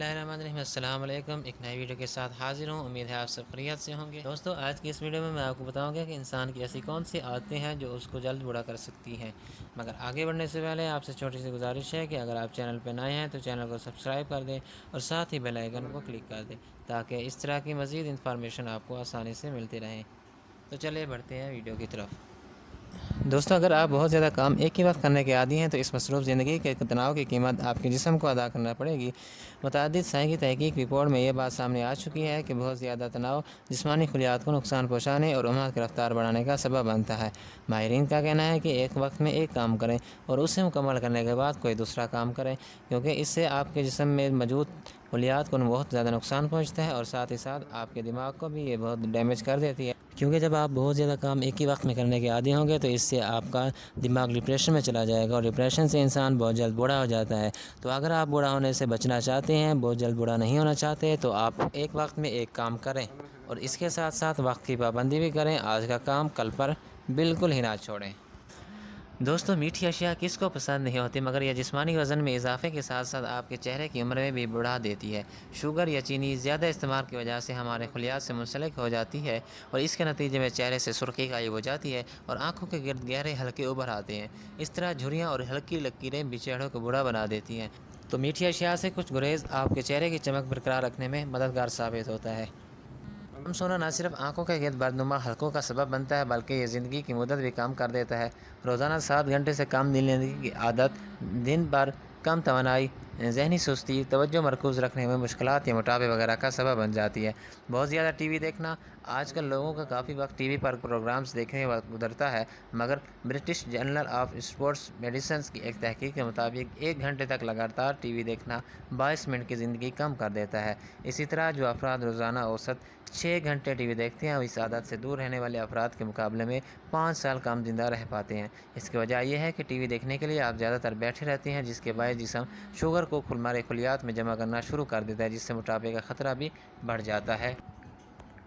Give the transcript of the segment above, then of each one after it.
बिस्मिल्लाहिर्रहमानिर्रहीम। अस्सलाम वालेकुम। एक नई वीडियो के साथ हाजिर हूँ। उम्मीद है आप सब खैरियत से होंगे। दोस्तों, आज की इस वीडियो में मैं आपको बताऊंगा कि इंसान की ऐसी कौन सी आदतें हैं जो उसको जल्द बूढ़ा कर सकती हैं। मगर आगे बढ़ने से पहले आपसे छोटी सी गुजारिश है कि अगर आप चैनल पर नए हैं तो चैनल को सब्सक्राइब कर दें और साथ ही बेल आइकन को क्लिक कर दें ताकि इस तरह की मज़ीद इन्फॉर्मेशन आपको आसानी से मिलती रहें। तो चलिए बढ़ते हैं वीडियो की तरफ। दोस्तों, अगर आप बहुत ज़्यादा काम एक ही वक्त करने के आदी हैं तो इस मसरूफ़ ज़िंदगी के तनाव की कीमत आपके जिस्म को अदा करना पड़ेगी। मुतअद्दिद साइंसी तहकीक रिपोर्ट में ये बात सामने आ चुकी है कि बहुत ज़्यादा तनाव जिस्मानी खलियात को नुकसान पहुँचाने और उम्र की रफ्तार बढ़ाने का सबब बनता है। माहिरीन का कहना है कि एक वक्त में एक काम करें और उसे मुकम्मल करने के बाद कोई दूसरा काम करें, क्योंकि इससे आपके जिस्म में मौजूद खलियात को बहुत ज़्यादा नुकसान पहुँचता है और साथ ही साथ आपके दिमाग को भी ये बहुत डैमेज कर देती है। क्योंकि जब आप बहुत ज़्यादा काम एक ही वक्त में करने के आदी होंगे तो इससे आपका दिमाग डिप्रेशन में चला जाएगा और डिप्रेशन से इंसान बहुत जल्द बूढ़ा हो जाता है। तो अगर आप बूढ़ा होने से बचना चाहते हैं, बहुत जल्द बूढ़ा नहीं होना चाहते, तो आप एक वक्त में एक काम करें और इसके साथ साथ वक्त की पाबंदी भी करें। आज का काम कल पर बिल्कुल ही ना छोड़ें। दोस्तों, मीठी अशिया किसको पसंद नहीं होती, मगर यह जिस्मानी वज़न में इजाफे के साथ साथ आपके चेहरे की उम्र में भी बढ़ा देती है। शुगर या चीनी ज़्यादा इस्तेमाल की वजह से हमारे खलियात से मुंसलिक हो जाती है और इसके नतीजे में चेहरे से सुर्खी गायब हो जाती है और आंखों के गिर्द गहरे हल्के उभर आते हैं। इस तरह झुर्रियाँ और हल्की लकीरें भी चेहरों को बूढ़ा बना देती हैं। तो मीठी अशिया से कुछ गुरेज आपके चेहरे की चमक बरकरार रखने में मददगार साबित होता है। कम सोना न सिर्फ आंखों के गिर्द बदनुमा हलकों का सबब बनता है, बल्कि ये ज़िंदगी की मुद्दत भी कम कर देता है। रोज़ाना 7 घंटे से कम नींद लेने की आदत दिन भर कम तवानाई, जहनी सुस्ती, तवज्जो मरकूज़ रखने में मुश्किलात या मोटापे वगैरह का सबब बन जाती है। बहुत ज़्यादा टीवी देखना, आजकल लोगों का काफ़ी वक्त टीवी पर प्रोग्राम्स देखने में गुजरता है, मगर British journal of sports medicine की एक तहकीक के मुताबिक 1 घंटे तक लगातार टीवी देखना 22 मिनट की ज़िंदगी कम कर देता है। इसी तरह जो अफराद रोज़ाना औसत 6 घंटे टीवी देखते हैं, इस आदत से दूर रहने वाले अफराद के मुकाबले में 5 साल कम जिंदा रह पाते हैं। इसकी वजह यह है कि टीवी देखने के लिए आप ज़्यादातर बैठे रहते हैं, जिसके बायस जिस्म शुगर को हमारे खलियात में जमा करना शुरू कर देता है, जिससे मोटापे का ख़तरा भी बढ़ जाता है।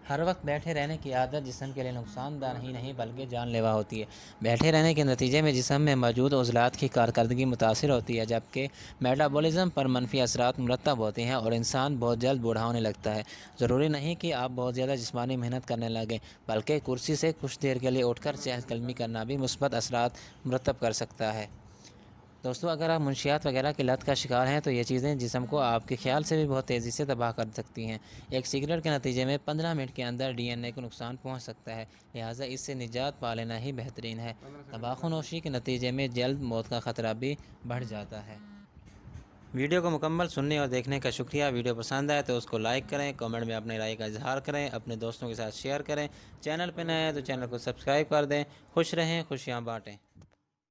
हर वक्त बैठे रहने की आदत जिस्म के लिए नुकसानदार ही नहीं बल्कि जानलेवा होती है। बैठे रहने के नतीजे में जिस्म में मौजूद उज़लात की कारकर्दगी मुतासिर होती है, जबकि मेटाबॉलिज्म पर मनफी असरात मुरतब होते हैं और इंसान बहुत जल्द बूढ़ा होने लगता है। ज़रूरी नहीं कि आप बहुत ज़्यादा जिस्मानी मेहनत करने लगें, बल्कि कुर्सी से कुछ देर के लिए उठकर चहलकदमी करना भी मुस्बत असरात मुरतब कर सकता है। दोस्तों, अगर आप मुंशियात वगैरह की लत का शिकार हैं तो ये चीज़ें जिस्म को आपके ख्याल से भी बहुत तेज़ी से तबाह कर सकती हैं। एक सिगरेट के नतीजे में 15 मिनट के अंदर DNA को नुकसान पहुंच सकता है, लिहाजा इससे निजात पा लेना ही बेहतरीन है। तंबाकू-नोशी के नतीजे में जल्द मौत का ख़तरा भी बढ़ जाता है। वीडियो को मुकम्मल सुनने और देखने का शुक्रिया। वीडियो पसंद आए तो उसको लाइक करें, कमेंट में अपनी राय का इजहार करें, अपने दोस्तों के साथ शेयर करें। चैनल पर नए हैं तो चैनल को सब्सक्राइब कर दें। खुश रहें, खुशियाँ बाँटें।